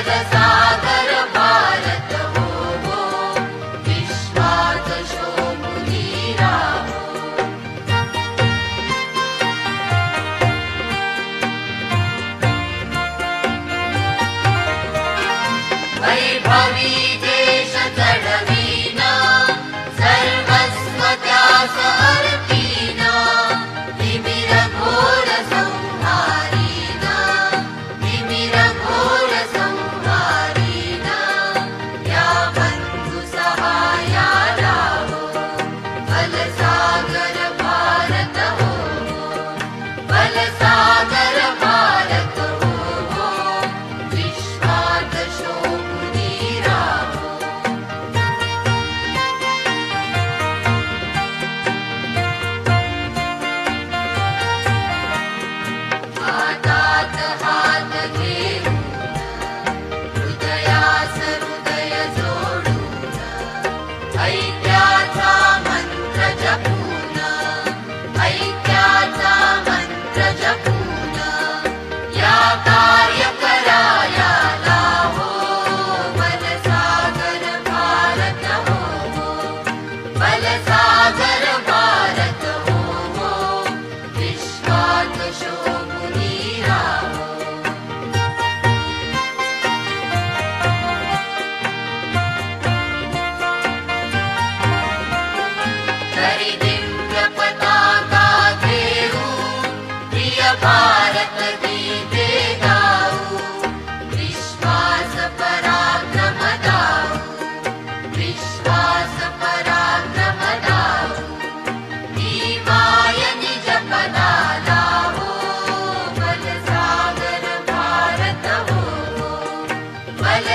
सागर भारत हो विश्वात शोभुनी राहो. वैभवी देश चढविना सर्वस्व त्यास अर्पिना तिमिर घोर संहारिना तिमिर घोर संहारिना या बंधु सहाया राहो बल सागर भारत हो बल सागर भारत हो विश्वात शोभुनी राहो. हातात हात घेऊन हृदयास हृदय जोडून ऐक्याचा मंत्र जपून ऐक्याचा मंत्र जपून या कार्य कराया लावो बल सागर भारत हो बल सागर भारत हो विश्वात शोभुनी राहो. तरी दिव्य पताका घेऊन प्रिय भारत गीते गाऊ विश्वास पराक्रम दाऊ विश्वास पराक्रम दाऊ भीमाय निज पदा लावो बल सागर भारत हो बल